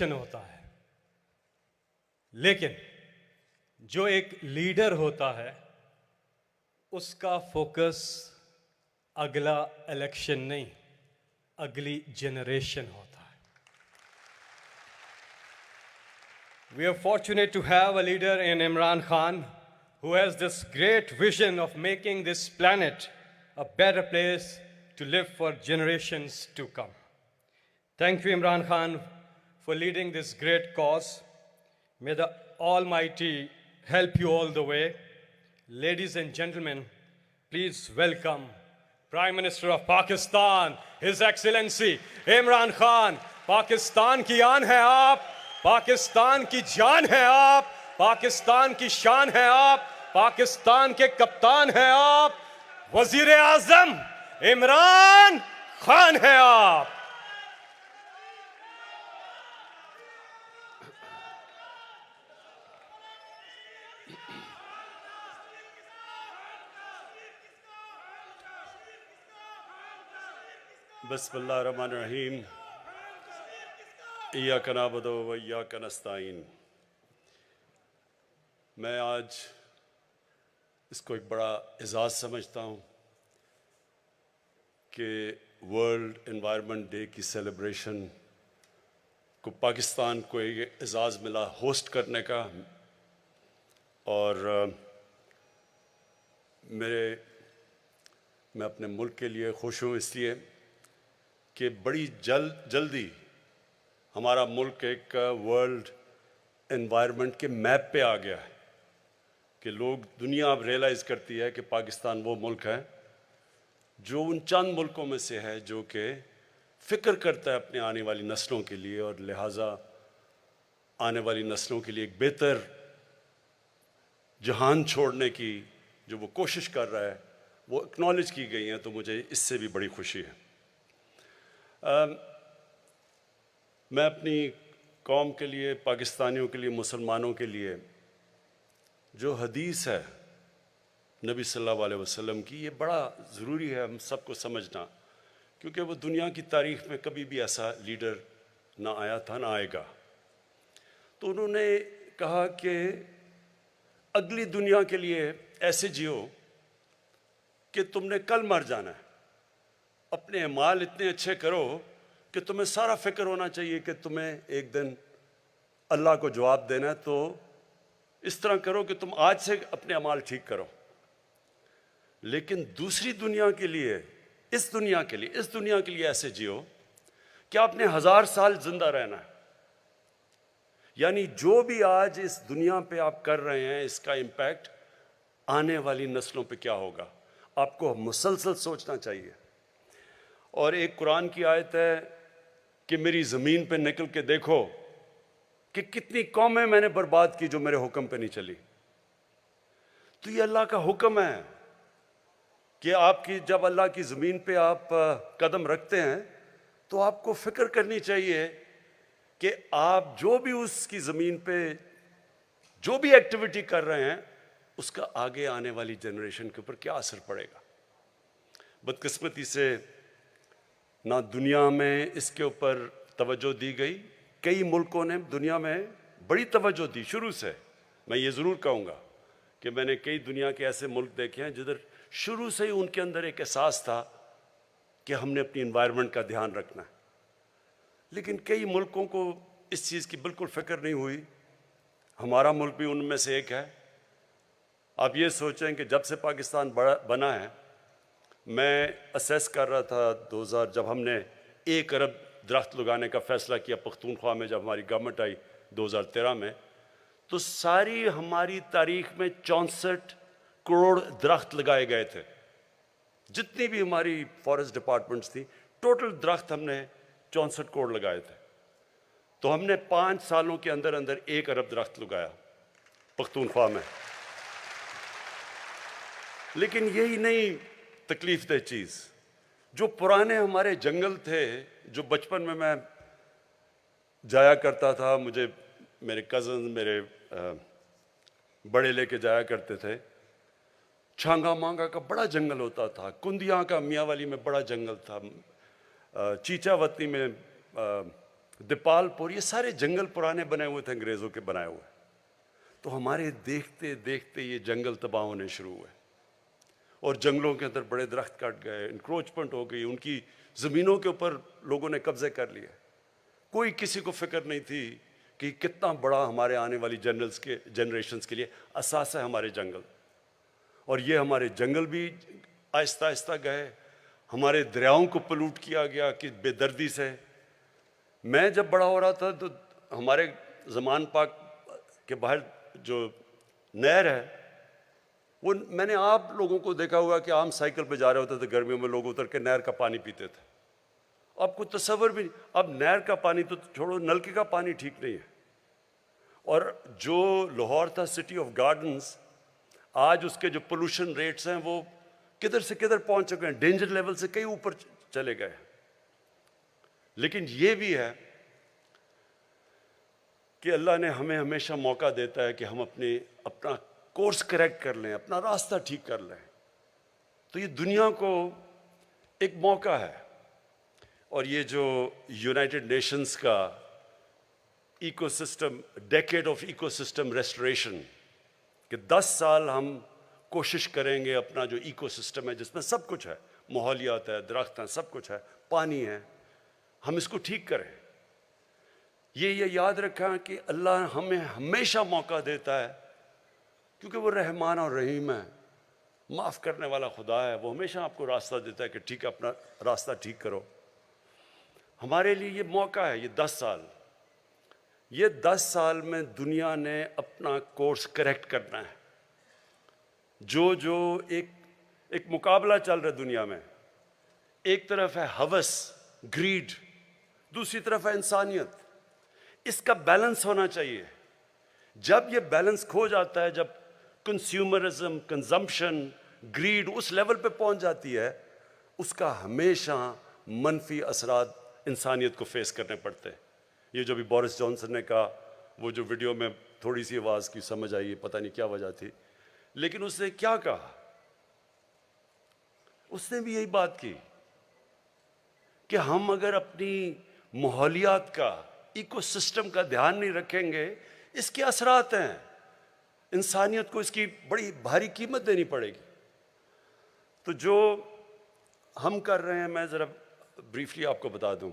ہوتا ہے، لیکن جو ایک لیڈر ہوتا ہے اس کا فوکس اگلا الیکشن نہیں، اگلی جنریشن ہوتا ہے۔ We are fortunate to have a leader in Imran Khan who has this great vision of making this planet a better place to live for generations to come. Thank you, Imran Khan, for leading this great cause. May the Almighty help you all the way. Ladies and gentlemen, please welcome Prime Minister of Pakistan, His Excellency Imran Khan. Pakistan کی آن ہے آپ، پاکستان کی جان ہے آپ، پاکستان کی شان ہے آپ، پاکستان کے کپتان ہیں آپ، وزیر اعظم عمران خان ہیں آپ۔ بسم اللہ الرحمن الرحیم، ایاک نعبد و ایاک نستعین۔ میں آج اس کو ایک بڑا اعزاز سمجھتا ہوں کہ ورلڈ انوائرمنٹ ڈے کی سیلیبریشن کو پاکستان کو ایک اعزاز ملا ہوسٹ کرنے کا، اور میں اپنے ملک کے لیے خوش ہوں اس لیے کہ بڑی جلدی ہمارا ملک ایک ورلڈ انوائرمنٹ کے میپ پہ آ گیا ہے، کہ لوگ دنیا اب ریئلائز کرتی ہے کہ پاکستان وہ ملک ہے جو ان چند ملکوں میں سے ہے جو کہ فکر کرتا ہے اپنے آنے والی نسلوں کے لیے، اور لہٰذا آنے والی نسلوں کے لیے ایک بہتر جہان چھوڑنے کی جو وہ کوشش کر رہا ہے وہ اکنالج کی گئی ہیں، تو مجھے اس سے بھی بڑی خوشی ہے۔ میں اپنی قوم کے لیے، پاکستانیوں کے لیے، مسلمانوں کے لیے جو حدیث ہے نبی صلی اللہ علیہ وسلم کی، یہ بڑا ضروری ہے ہم سب کو سمجھنا، کیونکہ وہ دنیا کی تاریخ میں کبھی بھی ایسا لیڈر نہ آیا تھا نہ آئے گا۔ تو انہوں نے کہا کہ اگلی دنیا کے لیے ایسے جیو کہ تم نے کل مر جانا ہے، اپنے اعمال اتنے اچھے کرو کہ تمہیں سارا فکر ہونا چاہیے کہ تمہیں ایک دن اللہ کو جواب دینا ہے، تو اس طرح کرو کہ تم آج سے اپنے اعمال ٹھیک کرو۔ لیکن دوسری دنیا کے لیے، اس دنیا کے لیے ایسے جیو کہ آپ نے 1000 سال زندہ رہنا ہے، یعنی جو بھی آج اس دنیا پہ آپ کر رہے ہیں اس کا امپیکٹ آنے والی نسلوں پہ کیا ہوگا، آپ کو مسلسل سوچنا چاہیے۔ اور ایک قرآن کی آیت ہے کہ میری زمین پہ نکل کے دیکھو کہ کتنی قومیں میں نے برباد کی جو میرے حکم پہ نہیں چلی۔ تو یہ اللہ کا حکم ہے کہ آپ کی جب اللہ کی زمین پہ آپ قدم رکھتے ہیں تو آپ کو فکر کرنی چاہیے کہ آپ جو بھی اس کی زمین پہ جو بھی ایکٹیویٹی کر رہے ہیں اس کا آگے آنے والی جنریشن کے اوپر کیا اثر پڑے گا۔ بدقسمتی سے نہ دنیا میں اس کے اوپر توجہ دی گئی، کئی ملکوں نے دنیا میں بڑی توجہ دی شروع سے۔ میں یہ ضرور کہوں گا کہ میں نے کئی دنیا کے ایسے ملک دیکھے ہیں جدھر شروع سے ہی ان کے اندر ایک احساس تھا کہ ہم نے اپنی انوائرمنٹ کا دھیان رکھنا ہے، لیکن کئی ملکوں کو اس چیز کی بالکل فکر نہیں ہوئی۔ ہمارا ملک بھی ان میں سے ایک ہے۔ آپ یہ سوچیں کہ جب سے پاکستان بنا ہے، میں اسیس کر رہا تھا 2000 جب ہم نے 1 ارب درخت لگانے کا فیصلہ کیا پختونخوا میں، جب ہماری گورنمنٹ آئی 2013 میں، تو ساری ہماری تاریخ میں 64 کروڑ درخت لگائے گئے تھے۔ جتنی بھی ہماری فارسٹ ڈپارٹمنٹس تھی، ٹوٹل درخت ہم نے 64 کروڑ لگائے تھے۔ تو ہم نے 5 سالوں کے اندر 1 ارب درخت لگایا پختونخوا میں۔ لیکن یہی نہیں تکلیف دہ چیز، جو پرانے ہمارے جنگل تھے، جو بچپن میں جایا کرتا تھا، مجھے میرے کزن میرے بڑے لے کے جایا کرتے تھے، چھانگا مانگا کا بڑا جنگل ہوتا تھا، کندیاں کا میاں والی میں بڑا جنگل تھا، چیچا وطنی میں دیپال پور، یہ سارے جنگل پرانے بنے ہوئے تھے، انگریزوں کے بنائے ہوئے. تو ہمارے دیکھتے دیکھتے یہ جنگل تباہ ہونے شروع ہوئے اور جنگلوں کے اندر بڑے درخت کٹ گئے، انکروچمنٹ ہو گئی، ان کی زمینوں کے اوپر لوگوں نے قبضے کر لیے. کوئی کسی کو فکر نہیں تھی کہ کتنا بڑا ہمارے آنے والی جنریشنز کے لیے اثاثہ ہے ہمارے جنگل. اور یہ ہمارے جنگل بھی آہستہ آہستہ گئے، ہمارے دریاؤں کو پلوٹ کیا گیا کہ بے دردی سے. میں جب بڑا ہو رہا تھا تو ہمارے زمان پاک کے باہر جو نہر ہے، وہ میں نے آپ لوگوں کو دیکھا ہوا کہ عام سائیکل پہ جا رہے ہوتے تھے گرمیوں میں، لوگ اتر کے نہر کا پانی پیتے تھے. اب کوئی تصور بھی نہیں. اب نہر کا پانی تو چھوڑو، نلکے کا پانی ٹھیک نہیں ہے. اور جو لاہور تھا سٹی آف گارڈنز، آج اس کے جو پولوشن ریٹس ہیں وہ کدھر سے کدھر پہنچ چکے ہیں، ڈینجر لیول سے کئی اوپر چلے گئے. لیکن یہ بھی ہے کہ اللہ نے ہمیں ہمیشہ موقع دیتا ہے کہ ہم اپنا کورس کریکٹ کر لیں، اپنا راستہ ٹھیک کر لیں. تو یہ دنیا کو ایک موقع ہے. اور یہ جو یونائٹڈ نیشنز کا ecosystem, decade of ecosystem restoration, کہ 10 سال ہم کوشش کریں گے اپنا جو ایکو سسٹم ہے جس میں سب کچھ ہے، ماحولیات ہے، درخت ہیں، سب کچھ ہے، پانی ہے، ہم اس کو ٹھیک کریں. یہ یاد رکھیں کہ اللہ ہمیں ہمیشہ موقع دیتا ہے کیونکہ وہ رحمان اور رحیم ہے، معاف کرنے والا خدا ہے. وہ ہمیشہ آپ کو راستہ دیتا ہے کہ ٹھیک ہے، اپنا راستہ ٹھیک کرو. ہمارے لیے یہ موقع ہے، یہ 10 سال. یہ 10 سال میں دنیا نے اپنا کورس کریکٹ کرنا ہے. جو ایک مقابلہ چل رہا ہے دنیا میں، ایک طرف ہے ہوس، گریڈ، دوسری طرف ہے انسانیت. اس کا بیلنس ہونا چاہیے. جب یہ بیلنس کھو جاتا ہے، جب کنزیومرزم، کنزمپشن، گریڈ اس لیول پہ پہنچ جاتی ہے، اس کا ہمیشہ منفی اثرات انسانیت کو فیس کرنے پڑتے ہیں. یہ جو بھی بورس جانسن نے کہا، وہ جو ویڈیو میں تھوڑی سی آواز کی سمجھ آئی، پتہ نہیں کیا وجہ تھی، لیکن اس نے کیا کہا؟ اس نے بھی یہی بات کی کہ ہم اگر اپنی ماحولیات کا، ایکو سسٹم کا دھیان نہیں رکھیں گے، اس کے اثرات ہیں، انسانیت کو اس کی بڑی بھاری قیمت دینی پڑے گی. تو جو ہم کر رہے ہیں، میں ذرا بریفلی آپ کو بتا دوں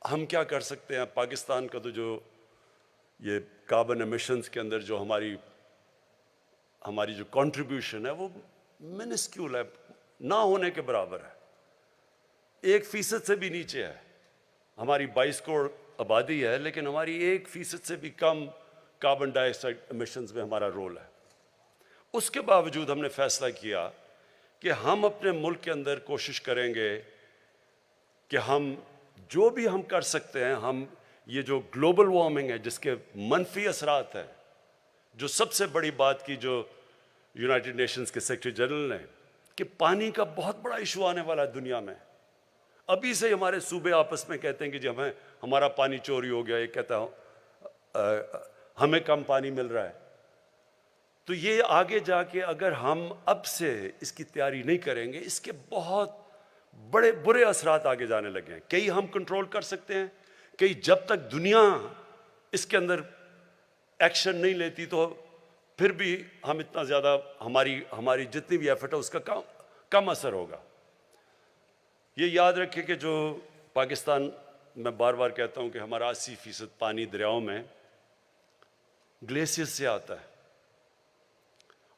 ہم کیا کر سکتے ہیں. پاکستان کا تو جو یہ کاربن ایمیشنز کے اندر جو ہماری جو کنٹریبیوشن ہے وہ منسکیول ہے، نہ ہونے کے برابر ہے، 1% سے بھی نیچے ہے. ہماری 22 کروڑ آبادی ہے، لیکن ہماری 1% سے بھی کم کاربن ڈائی آکسائڈ ایمیشنز میں ہمارا رول ہے. اس کے باوجود ہم نے فیصلہ کیا کہ ہم اپنے ملک کے اندر کوشش کریں گے کہ ہم جو بھی ہم کر سکتے ہیں، ہم یہ جو گلوبل وارمنگ ہے جس کے منفی اثرات ہیں، جو سب سے بڑی بات کی جو یونائٹڈ نیشنز کے سیکرٹری جنرل نے، کہ پانی کا بہت بڑا ایشو آنے والا ہے دنیا میں. ابھی سے ہمارے صوبے آپس میں کہتے ہیں کہ جی ہمارا پانی چوری ہو گیا، یہ کہتا ہے ہمیں کم پانی مل رہا ہے. تو یہ آگے جا کے اگر ہم اب سے اس کی تیاری نہیں کریں گے، اس کے بہت بڑے برے اثرات آگے جانے لگے ہیں. کئی ہم کنٹرول کر سکتے ہیں، کئی جب تک دنیا اس کے اندر ایکشن نہیں لیتی تو پھر بھی ہم اتنا زیادہ ہماری جتنی بھی ایفرٹ ہے اس کا کم اثر ہوگا. یہ یاد رکھیں کہ جو پاکستان، میں بار بار کہتا ہوں کہ ہمارا 80% پانی دریاؤں میں گلیشیئر سے آتا ہے،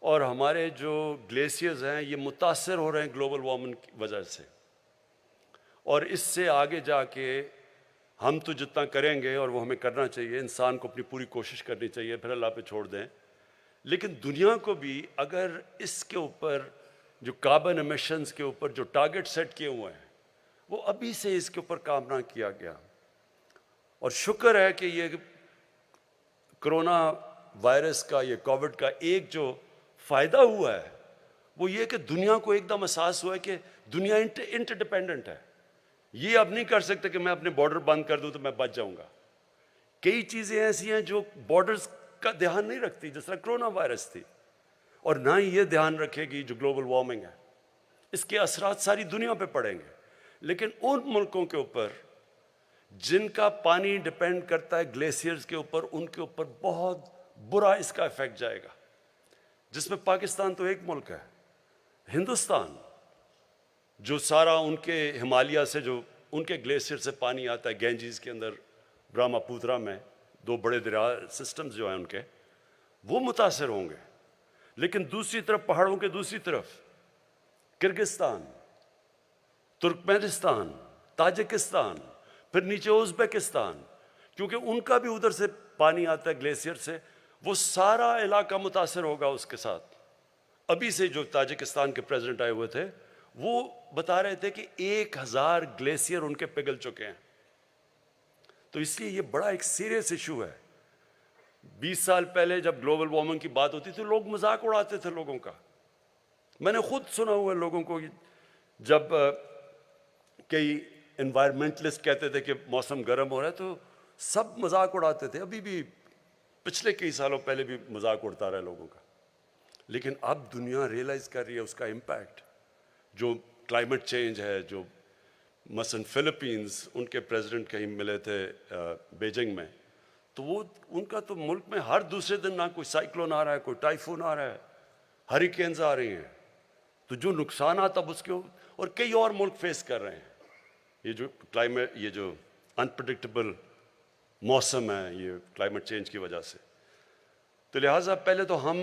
اور ہمارے جو گلیشیئرز ہیں یہ متاثر ہو رہے ہیں گلوبل وارمنگ کی وجہ سے. اور اس سے آگے جا کے ہم تو جتنا کریں گے، اور وہ ہمیں کرنا چاہیے، انسان کو اپنی پوری کوشش کرنی چاہیے، پھر اللہ پہ چھوڑ دیں. لیکن دنیا کو بھی اگر اس کے اوپر جو کاربن ایمیشنز کے اوپر جو ٹارگٹ سیٹ کیے ہوئے ہیں، وہ ابھی سے اس کے اوپر کام نہ کیا گیا. اور شکر ہے کہ یہ کرونا وائرس کا، یہ کووڈ کا ایک جو فائدہ ہوا ہے وہ یہ کہ دنیا کو ایک دم احساس ہوا ہے کہ دنیا انٹر ڈیپینڈنٹ ہے. یہ اب نہیں کر سکتے کہ میں اپنے بارڈر بند کر دوں تو میں بچ جاؤں گا. کئی چیزیں ایسی ہیں جو بارڈرز کا دھیان نہیں رکھتی، جس طرح کرونا وائرس تھی، اور نہ ہی یہ دھیان رکھے گی جو گلوبل وارمنگ ہے. اس کے اثرات ساری دنیا پہ پڑیں گے. لیکن ان ملکوں کے اوپر جن کا پانی ڈپینڈ کرتا ہے گلیشیئرز کے اوپر، ان کے اوپر بہت برا اس کا ایفیکٹ جائے گا، جس میں پاکستان تو ایک ملک ہے، ہندوستان جو سارا ان کے ہمالیہ سے جو ان کے گلیشیئر سے پانی آتا ہے، گینجیز کے اندر، برہما پوترا میں، دو بڑے دریا سسٹمز جو ہیں ان کے، وہ متاثر ہوں گے۔ لیکن دوسری طرف پہاڑوں کے دوسری طرف کرگستان، ترکمانستان، تاجکستان، پھر نیچے ازبکستان، کیونکہ ان کا بھی ادھر سے پانی آتا ہے گلیشیئر سے، وہ سارا علاقہ متاثر ہوگا اس کے ساتھ۔ ابھی سے جو تاجکستان کے پریزیڈنٹ آئے ہوئے تھے وہ بتا رہے تھے کہ 1000 گلیشیئر ان کے پگھل چکے ہیں۔ تو اس لیے یہ بڑا ایک سیریس ایشو ہے۔ 20 سال پہلے جب گلوبل وارمنگ کی بات ہوتی تھی لوگ مذاق اڑاتے تھے لوگوں کا، میں نے خود سنا ہوا ہے لوگوں کو، جب کئی انوائرمنٹلسٹ کہتے تھے کہ موسم گرم ہو رہا ہے تو سب مذاق اڑاتے تھے، ابھی بھی پچھلے کئی سالوں پہلے بھی مذاق اڑتا رہا ہے لوگوں کا۔ لیکن اب دنیا ریئلائز کر رہی ہے اس کا امپیکٹ، جو کلائمیٹ چینج ہے، جو مثلاً فلپینز، ان کے پریزیڈنٹ کہیں ملے تھے بیجنگ میں، تو وہ ان کا تو ملک میں ہر دوسرے دن نہ کوئی سائیکلون آ رہا ہے، کوئی ٹائفون آ رہا ہے، ہریکینز آ رہی ہیں، تو جو نقصانات اب اس کے اور کئی اور ملک فیس کر رہے ہیں، یہ جو کلائمیٹ، یہ جو انپریڈکٹیبل موسم ہے یہ کلائمیٹ چینج کی وجہ سے۔ تو لہٰذا پہلے تو ہم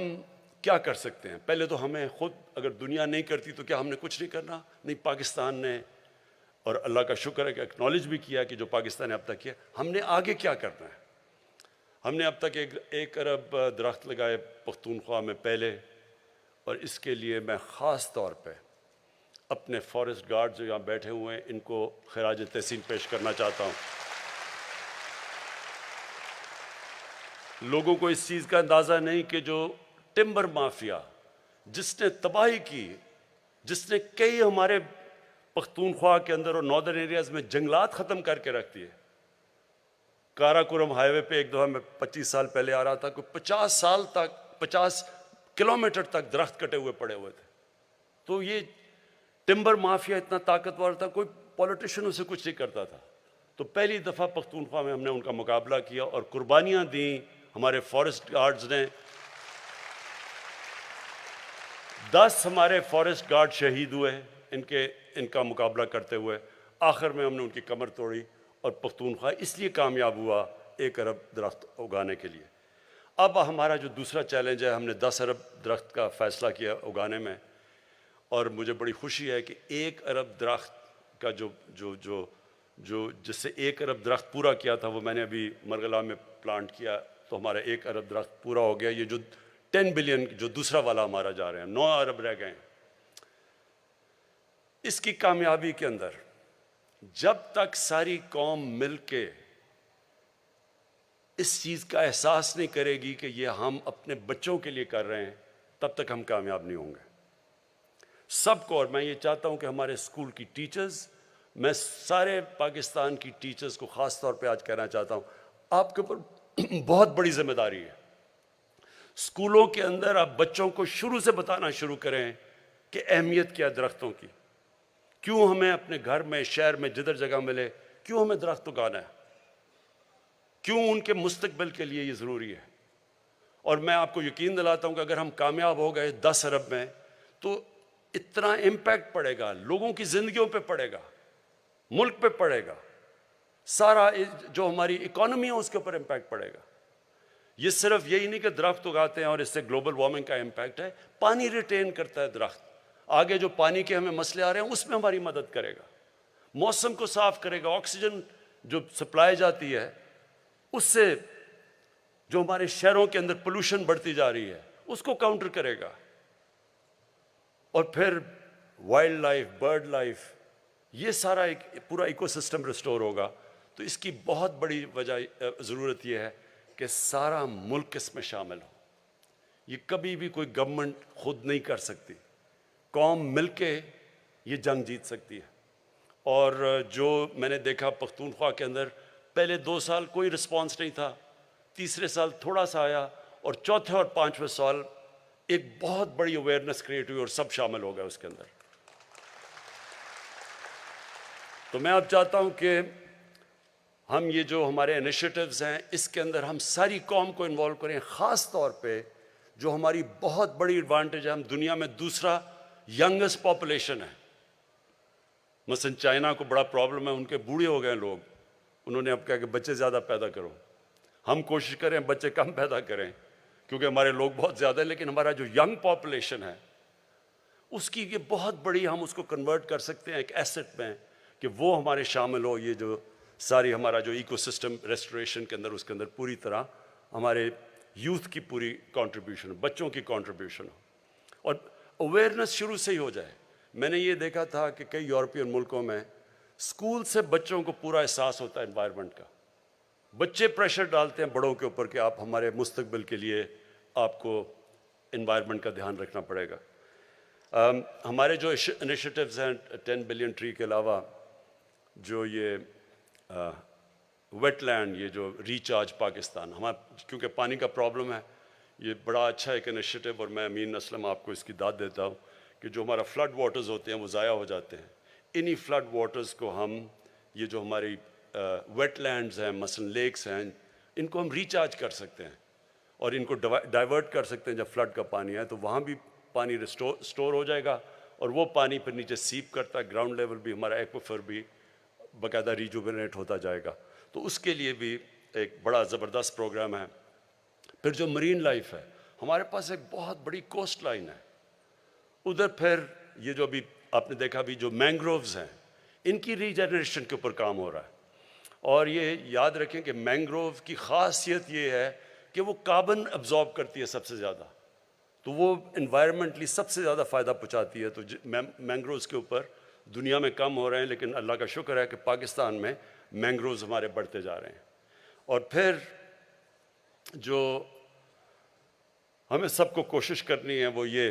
کیا کر سکتے ہیں؟ پہلے تو ہمیں خود، اگر دنیا نہیں کرتی تو کیا ہم نے کچھ نہیں کرنا؟ نہیں، پاکستان نے، اور اللہ کا شکر ہے کہ اکنالج بھی کیا کہ جو پاکستان نے اب تک کیا، ہم نے آگے کیا کرنا ہے؟ ہم نے اب تک 1 ارب درخت لگائے پختونخوا میں پہلے، اور اس کے لیے میں خاص طور پہ اپنے فارسٹ گارڈ جو یہاں بیٹھے ہوئے ہیں ان کو خراج تحسین پیش کرنا چاہتا ہوں۔ لوگوں کو اس چیز کا اندازہ نہیں کہ جو ٹمبر مافیا جس نے تباہی کی، جس نے کئی ہمارے پختونخوا کے اندر اور ناردرن ایریاز میں جنگلات ختم کر کے رکھ دیے۔ کارا کورم ہائی وے پہ ایک دفعہ میں 25 سال پہلے آ رہا تھا، کوئی 50 سال تک 50 کلومیٹر تک درخت کٹے ہوئے پڑے ہوئے تھے۔ تو یہ ٹمبر مافیا اتنا طاقتور تھا، کوئی پولیٹیشین اسے کچھ نہیں کرتا تھا۔ تو پہلی دفعہ پختونخوا میں ہم نے ان کا مقابلہ کیا اور قربانیاں دیں ہمارے فارسٹ گارڈز نے۔ 10 ہمارے فارسٹ گارڈ شہید ہوئے ان کا مقابلہ کرتے ہوئے۔ آخر میں ہم نے ان کی کمر توڑی اور پختونخوا اس لیے کامیاب ہوا 1 ارب درخت اگانے کے لیے۔ اب ہمارا جو دوسرا چیلنج ہے، ہم نے 10 ارب درخت کا فیصلہ کیا اگانے میں، اور مجھے بڑی خوشی ہے کہ 1 ارب درخت کا جس سے 1 ارب درخت پورا کیا تھا وہ میں نے ابھی مرغلا میں پلانٹ کیا، تو ہمارا 1 ارب درخت پورا ہو گیا۔ یہ جو 10 بلین جو دوسرا والا ہمارا جا رہے ہیں، 9 ارب رہ گئے ہیں۔ اس کی کامیابی کے اندر جب تک ساری قوم مل کے اس چیز کا احساس نہیں کرے گی کہ یہ ہم اپنے بچوں کے لیے کر رہے ہیں، تب تک ہم کامیاب نہیں ہوں گے۔ سب کو، اور میں یہ چاہتا ہوں کہ ہمارے اسکول کی ٹیچرز، میں سارے پاکستان کی ٹیچرز کو خاص طور پہ آج کہنا چاہتا ہوں، آپ کے اوپر بہت بڑی ذمہ داری ہے۔ اسکولوں کے اندر آپ بچوں کو شروع سے بتانا شروع کریں کہ اہمیت کیا ہے درختوں کی، کیوں ہمیں اپنے گھر میں، شہر میں، جدھر جگہ ملے، کیوں ہمیں درخت اگانا ہے، کیوں ان کے مستقبل کے لیے یہ ضروری ہے۔ اور میں آپ کو یقین دلاتا ہوں کہ اگر ہم کامیاب ہو گئے 10 ارب میں تو اتنا امپیکٹ پڑے گا، لوگوں کی زندگیوں پہ پڑے گا، ملک پہ پڑے گا، سارا جو ہماری اکانومی ہے اس کے اوپر امپیکٹ پڑے گا۔ یہ صرف یہی نہیں کہ درخت اگاتے ہیں اور اس سے گلوبل وارمنگ کا امپیکٹ ہے، پانی ریٹین کرتا ہے درخت، آگے جو پانی کے ہمیں مسئلے آ رہے ہیں اس میں ہماری مدد کرے گا، موسم کو صاف کرے گا، آکسیجن جو سپلائی جاتی ہے اس سے جو ہمارے شہروں کے اندر پولوشن بڑھتی جا رہی ہے اس کو کاؤنٹر کرے گا، اور پھر وائلڈ لائف، برڈ لائف، یہ سارا ایک پورا ایکو سسٹم ریسٹور ہوگا۔ تو اس کی بہت بڑی وجہ ضرورت یہ ہے کہ سارا ملک اس میں شامل ہو۔ یہ کبھی بھی کوئی گورنمنٹ خود نہیں کر سکتی، قوم مل کے یہ جنگ جیت سکتی ہے۔ اور جو میں نے دیکھا پختونخوا کے اندر پہلے 2 سال کوئی رسپانس نہیں تھا، تیسرے سال تھوڑا سا آیا، اور چوتھے اور 5ویں سال ایک بہت بڑی اویئرنیس کریٹ ہوئی اور سب شامل ہو گئے اس کے اندر۔ تو میں اب چاہتا ہوں کہ ہم یہ جو ہمارے انیشیٹوز ہیں اس کے اندر ہم ساری قوم کو انوالو کریں، خاص طور پہ جو ہماری بہت بڑی ایڈوانٹیج ہے، ہم دنیا میں دوسرا ینگسٹ پاپولیشن ہے۔ مثلا چائنا کو بڑا پرابلم ہے، ان کے بوڑھے ہو گئے لوگ، انہوں نے اب کہا کہ بچے زیادہ پیدا کرو۔ ہم کوشش کریں بچے کم پیدا کریں کیونکہ ہمارے لوگ بہت زیادہ ہیں، لیکن ہمارا جو ینگ پاپولیشن ہے اس کی یہ بہت بڑی، ہم اس کو کنورٹ کر سکتے ہیں ایک ایسٹ میں کہ وہ ہمارے شامل ہو، یہ جو ساری ہمارا جو ایکو سسٹم ریسٹوریشن کے اندر، اس کے اندر پوری طرح ہمارے یوتھ کی پوری کنٹریبیوشن، بچوں کی کنٹریبیوشن ہو اور اویئرنیس شروع سے ہی ہو جائے۔ میں نے یہ دیکھا تھا کہ کئی یورپین ملکوں میں اسکول سے بچوں کو پورا احساس ہوتا ہے انوائرمنٹ کا، بچے پریشر ڈالتے ہیں بڑوں کے اوپر کہ آپ ہمارے مستقبل کے لیے آپ کو انوائرمنٹ کا دھیان رکھنا پڑے گا۔ ہمارے جو انیشیٹوز ہیں 10 بلین ٹری کے علاوہ، جو یہ ویٹ لینڈ، یہ جو ریچارج پاکستان، کیونکہ پانی کا پرابلم ہے، یہ بڑا اچھا ایک انیشیٹو، اور میں امین اسلم آپ کو اس کی داد دیتا ہوں کہ جو ہمارا فلڈ واٹرز ہوتے ہیں وہ ضائع ہو جاتے ہیں، انہی فلڈ واٹرز کو ہم، یہ جو ہماری ویٹ لینڈز ہیں مثلا لیکس ہیں، ان کو ہم ریچارج کر سکتے ہیں اور ان کو ڈائیورٹ کر سکتے ہیں۔ جب فلڈ کا پانی ہے تو وہاں بھی پانی اسٹور ہو جائے گا اور وہ پانی پھر نیچے سیپ کرتا ہے، گراؤنڈ لیول بھی ہمارا ایکویفر بھی باقاعدہ ریجوونیٹ ہوتا جائے گا، تو اس کے لیے بھی ایک بڑا زبردست پروگرام ہے۔ پھر جو مرین لائف ہے، ہمارے پاس ایک بہت بڑی کوسٹ لائن ہے، ادھر پھر یہ جو ابھی آپ نے دیکھا بھی جو مینگرووز ہیں، ان کی ریجنریشن کے اوپر کام ہو رہا ہے، اور یہ یاد رکھیں کہ مینگروو کی خاصیت یہ ہے کہ وہ کاربن ابزارب کرتی ہے سب سے زیادہ، تو وہ انوائرمنٹلی سب سے زیادہ فائدہ پہنچاتی ہے۔ تو مینگرووز کے اوپر دنیا میں کم ہو رہے ہیں، لیکن اللہ کا شکر ہے کہ پاکستان میں مینگرووز ہمارے بڑھتے جا رہے ہیں۔ اور پھر جو ہمیں سب کو کوشش کرنی ہے وہ یہ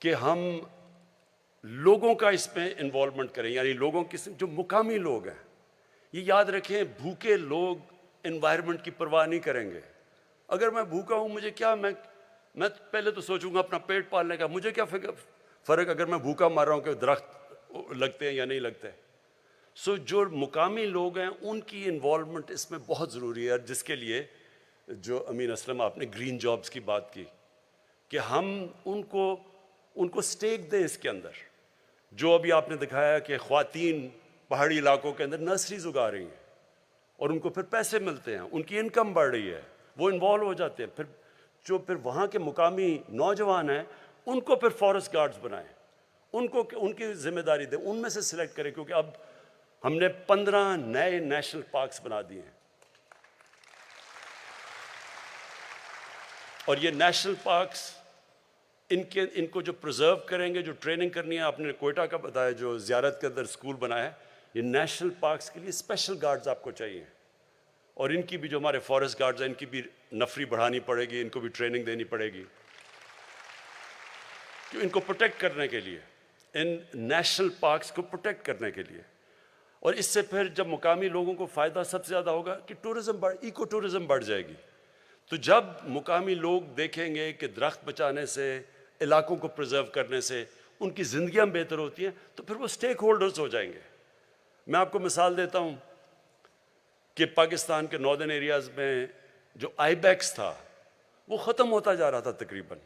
کہ ہم لوگوں کا اس میں انوالومنٹ کریں، یعنی لوگوں کی جو مقامی لوگ ہیں، یہ یاد رکھیں بھوکے لوگ انوائرمنٹ کی پرواہ نہیں کریں گے۔ اگر میں بھوکا ہوں، مجھے کیا، میں پہلے تو سوچوں گا اپنا پیٹ پالنے کا، مجھے کیا فرق اگر میں بھوکا مر رہا ہوں کہ درخت لگتے ہیں یا نہیں لگتے۔ جو مقامی لوگ ہیں ان کی انوالومنٹ اس میں بہت ضروری ہے، جس کے لیے جو امین اسلم آپ نے گرین جابز کی بات کی کہ ہم ان کو سٹیک دیں اس کے اندر۔ جو ابھی آپ نے دکھایا کہ خواتین پہاڑی علاقوں کے اندر نرسریز اگا رہی ہیں اور ان کو پھر پیسے ملتے ہیں، ان کی انکم بڑھ رہی ہے، وہ انوالو ہو جاتے ہیں۔ پھر وہاں کے مقامی نوجوان ہیں، ان کو پھر فارسٹ گارڈز بنائیں، ان کی ذمہ داری دیں، ان میں سے سلیکٹ کریں، کیونکہ اب ہم نے 15 نئے نیشنل پارکس بنا دیے ہیں، اور یہ نیشنل پارکس ان کو جو پرزرو کریں گے، جو ٹریننگ کرنی ہے، آپ نے کوئٹہ کا بتایا جو زیارت کے اندر اسکول بنایا ہے، یہ نیشنل پارکس کے لیے اسپیشل گارڈز آپ کو چاہیے، اور ان کی بھی جو ہمارے فارسٹ گارڈز ہیں ان کی بھی نفری بڑھانی پڑے گی، ان کو بھی ٹریننگ دینی پڑے گی کہ ان کو پروٹیکٹ کرنے کے لیے، ان نیشنل پارکس کو پروٹیکٹ کرنے کے لیے۔ اور اس سے پھر جب مقامی لوگوں کو فائدہ سب سے زیادہ ہوگا کہ ایکو ٹورزم بڑھ جائے گی۔ تو جب مقامی لوگ دیکھیں گے کہ درخت بچانے سے، علاقوں کو پرزرو کرنے سے ان کی زندگیاں بہتر ہوتی ہیں، تو پھر وہ سٹیک ہولڈرز ہو جائیں گے۔ میں آپ کو مثال دیتا ہوں کہ پاکستان کے ناردرن ایریاز میں جو آئی بیکس تھا وہ ختم ہوتا جا رہا تھا تقریباً۔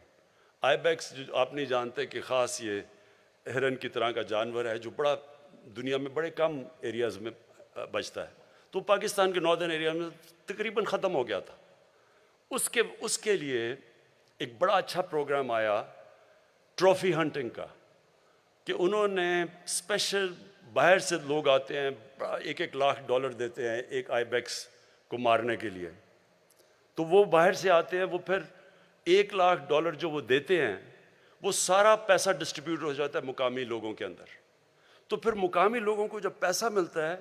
آئی بیکس جو آپ نہیں جانتے کہ خاص یہ ہرن کی طرح کا جانور ہے جو بڑا دنیا میں بڑے کم ایریاز میں بچتا ہے، تو پاکستان کے ناردرن ایریا میں تقریباً ختم ہو گیا تھا۔ اس کے لیے ایک بڑا اچھا پروگرام آیا ٹرافی ہنٹنگ کا، کہ انہوں نے اسپیشل باہر سے لوگ آتے ہیں، $1 لاکھ دیتے ہیں ایک آئی بیکس کو مارنے کے لیے، تو وہ باہر سے آتے ہیں، وہ پھر $1 لاکھ جو وہ دیتے ہیں وہ سارا پیسہ ڈسٹریبیوٹ ہو جاتا ہے مقامی لوگوں کے اندر۔ تو پھر مقامی لوگوں کو جب پیسہ ملتا ہے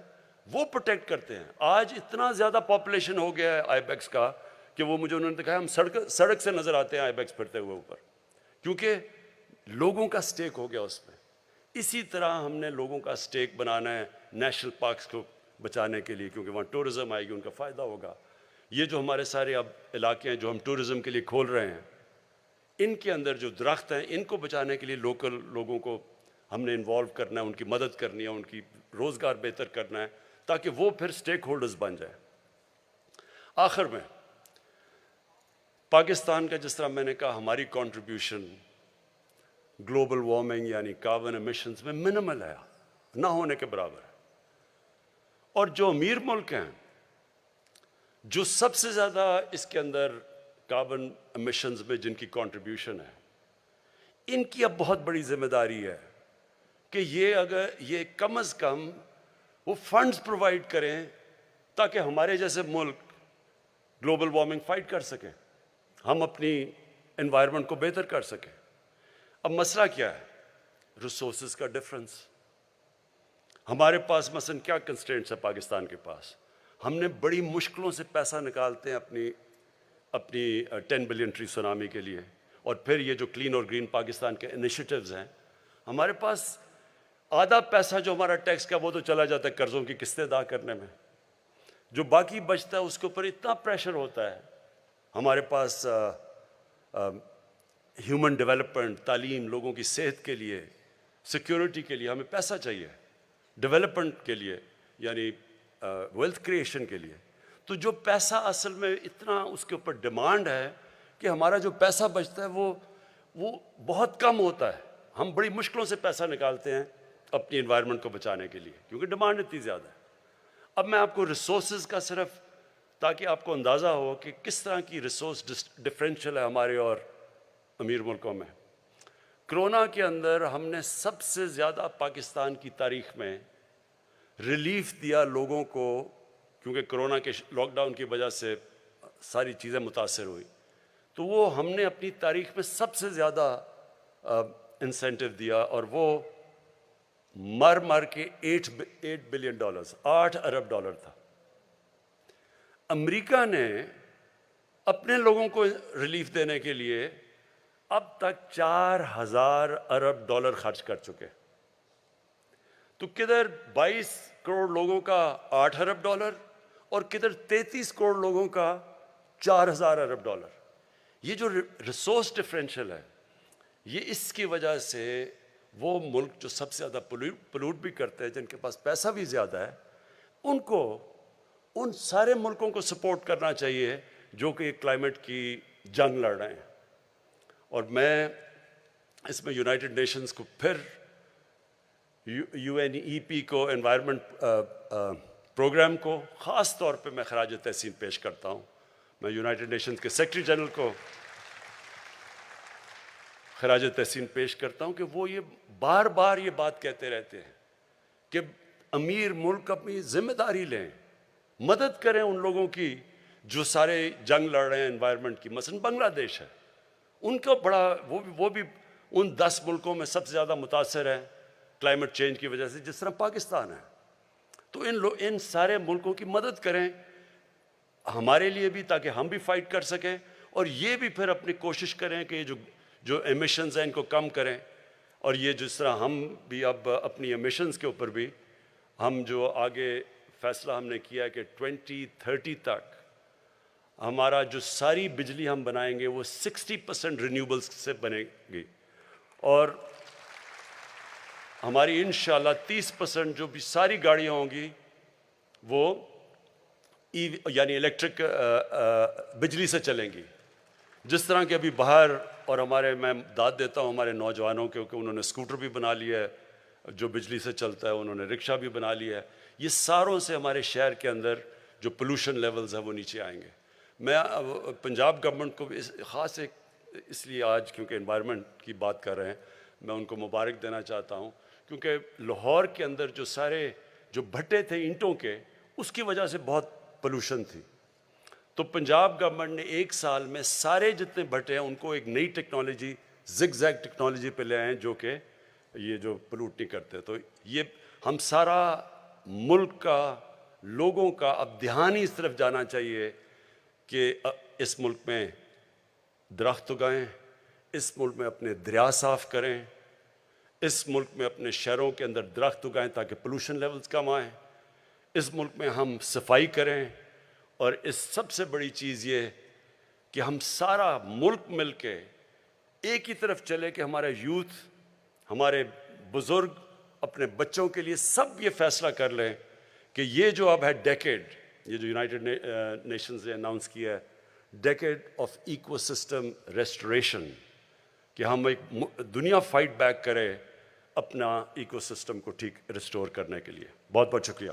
وہ پروٹیکٹ کرتے ہیں۔ آج اتنا زیادہ پاپولیشن ہو گیا ہے آئی بیکس کا کہ وہ مجھے انہوں نے دکھایا، ہم سڑک سے نظر آتے ہیں آئی بیکس پھرتے ہوئے اوپر، کیونکہ لوگوں کا سٹیک ہو گیا اس میں۔ اسی طرح ہم نے لوگوں کا سٹیک بنانا ہے نیشنل پارکس کو بچانے کے لیے، کیونکہ وہاں ٹورزم آئے گی، ان کا فائدہ ہوگا۔ یہ جو ہمارے سارے اب علاقے ہیں جو ہم ٹورزم کے لیے کھول رہے ہیں، ان کے اندر جو درخت ہیں ان کو بچانے کے لیے لوکل لوگوں کو ہم نے انوالو کرنا ہے، ان کی مدد کرنی ہے، ان کی روزگار بہتر کرنا ہے، تاکہ وہ پھر سٹیک ہولڈرز بن جائیں۔ آخر میں پاکستان کا جس طرح میں نے کہا ہماری کنٹریبیوشن گلوبل وارمنگ یعنی کاربن ایمیشنز میں منیمل ہے، نہ ہونے کے برابر ہے، اور جو امیر ملک ہیں جو سب سے زیادہ اس کے اندر کاربن ایمیشنز میں جن کی کنٹریبیوشن ہے، ان کی اب بہت بڑی ذمہ داری ہے کہ یہ کم از کم وہ فنڈز پرووائڈ کریں تاکہ ہمارے جیسے ملک گلوبل وارمنگ فائٹ کر سکیں، ہم اپنی انوائرمنٹ کو بہتر کر سکیں۔ اب مسئلہ کیا ہے؟ ریسورسز کا ڈفرنس۔ ہمارے پاس مثلا کیا کنسٹرینٹس ہے پاکستان کے پاس؟ ہم نے بڑی مشکلوں سے پیسہ نکالتے ہیں اپنی 10 بلین ٹری سونامی کے لیے، اور پھر یہ جو کلین اور گرین پاکستان کے انیشیٹیوز ہیں، ہمارے پاس آدھا پیسہ جو ہمارا ٹیکس کا وہ تو چلا جاتا ہے قرضوں کی قسطیں ادا کرنے میں، جو باقی بچتا ہے اس کے اوپر اتنا پریشر ہوتا ہے۔ ہمارے پاس ہیومن ڈیولپمنٹ، تعلیم، لوگوں کی صحت کے لیے، سیکیورٹی کے لیے ہمیں پیسہ چاہیے، ڈیولپمنٹ کے لیے یعنی ویلتھ کریشن کے لیے۔ تو جو پیسہ اصل میں اتنا اس کے اوپر ڈیمانڈ ہے کہ ہمارا جو پیسہ بچتا ہے وہ بہت کم ہوتا ہے۔ ہم بڑی مشکلوں سے پیسہ نکالتے ہیں اپنی انوائرمنٹ کو بچانے کے لیے کیونکہ ڈیمانڈ اتنی زیادہ ہے۔ اب میں آپ کو ریسورسز کا صرف تاکہ آپ کو اندازہ ہو کہ کس طرح کی ریسورس ڈفرینشیل ہے ہمارے اور امیر ملکوں میں۔ کرونا کے اندر ہم نے سب سے زیادہ پاکستان کی تاریخ میں ریلیف دیا لوگوں کو، کیونکہ کرونا کے لاک ڈاؤن کی وجہ سے ساری چیزیں متاثر ہوئی، تو وہ ہم نے اپنی تاریخ میں سب سے زیادہ انسینٹیو دیا، اور وہ مر کے 8 بلین ڈالرز، 8 ارب ڈالر تھا۔ امریکہ نے اپنے لوگوں کو ریلیف دینے کے لیے اب تک 4000 ارب ڈالر خرچ کر چکے۔ تو کدھر 22 کروڑ لوگوں کا 8 ارب ڈالر اور کدھر 33 کروڑ لوگوں کا 4000 ارب ڈالر۔ یہ جو ریسورس ڈفرینشیل ہے، یہ اس کی وجہ سے وہ ملک جو سب سے زیادہ پلوٹ بھی کرتے ہیں، جن کے پاس پیسہ بھی زیادہ ہے، ان سارے ملکوں کو سپورٹ کرنا چاہیے جو کہ کلائمیٹ کی جنگ لڑ رہے ہیں۔ اور میں اس میں یونائٹڈ نیشنز کو پھر UNEP کو، انوائرمنٹ پروگرام کو خاص طور پہ میں خراج تحسین پیش کرتا ہوں۔ میں یونائٹڈ نیشنز کے سیکرٹری جنرل کو خراج تحسین پیش کرتا ہوں کہ وہ یہ بار بار یہ بات کہتے رہتے ہیں کہ امیر ملک اپنی ذمہ داری لیں، مدد کریں ان لوگوں کی جو سارے جنگ لڑ رہے ہیں انوائرمنٹ کی۔ مثلا بنگلہ دیش ہے، ان کا بڑا وہ بھی ان 10 ملکوں میں سب سے زیادہ متاثر ہے کلائمیٹ چینج کی وجہ سے، جس طرح پاکستان ہے۔ تو ان سارے ملکوں کی مدد کریں ہمارے لیے بھی، تاکہ ہم بھی فائٹ کر سکیں، اور یہ بھی پھر اپنی کوشش کریں کہ جو ایمیشنز ہیں ان کو کم کریں۔ اور یہ جس طرح ہم بھی اب اپنی ایمیشنز کے اوپر بھی ہم جو آگے فیصلہ ہم نے کیا ہے کہ 2030 تک ہمارا جو ساری بجلی ہم بنائیں گے وہ 60% رینیوبلز سے بنے گی، اور ہماری انشاءاللہ 30% جو بھی ساری گاڑیاں ہوں گی وہ یعنی الیکٹرک بجلی سے چلیں گی۔ جس طرح کہ ابھی باہر اور میں داد دیتا ہوں ہمارے نوجوانوں کے کہ انہوں نے اسکوٹر بھی بنا لیا ہے جو بجلی سے چلتا ہے، انہوں نے رکشہ بھی بنا لیا ہے۔ یہ ساروں سے ہمارے شہر کے اندر جو پولوشن لیولز ہیں وہ نیچے آئیں گے۔ میں پنجاب گورنمنٹ کو خاص اس لیے آج کیونکہ انوائرمنٹ کی بات کر رہے ہیں، میں ان کو مبارک دینا چاہتا ہوں، کیونکہ لاہور کے اندر جو سارے جو بھٹے تھے اینٹوں کے، اس کی وجہ سے بہت پولوشن تھی۔ تو پنجاب گورنمنٹ نے 1 سال میں سارے جتنے بھٹے ہیں ان کو ایک نئی ٹیکنالوجی، زگ زیگ ٹیکنالوجی پہ لے آئے جو کہ یہ جو پلوٹ نہیں کرتے۔ تو یہ ہم سارا ملک کا، لوگوں کا اب دھیان ہی اس طرف جانا چاہیے کہ اس ملک میں درخت اگائیں، اس ملک میں اپنے دریا صاف کریں، اس ملک میں اپنے شہروں کے اندر درخت اگائیں تاکہ پولوشن لیولز کم آئیں، اس ملک میں ہم صفائی کریں، اور اس سب سے بڑی چیز یہ کہ ہم سارا ملک مل کے ایک ہی طرف چلے کہ ہمارا یوتھ، ہمارے بزرگ اپنے بچوں کے لیے سب یہ فیصلہ کر لیں کہ یہ جو اب ہے ڈیکیڈ، یہ جو یونائٹڈ نیشنز نے اناؤنس کیا ہے، decade of ecosystem restoration, کہ ہم ایک دنیا فائٹ بیک کرے اپنا ایکو سسٹم کو ٹھیک ریسٹور کرنے کے لیے. بہت بہت شکریہ.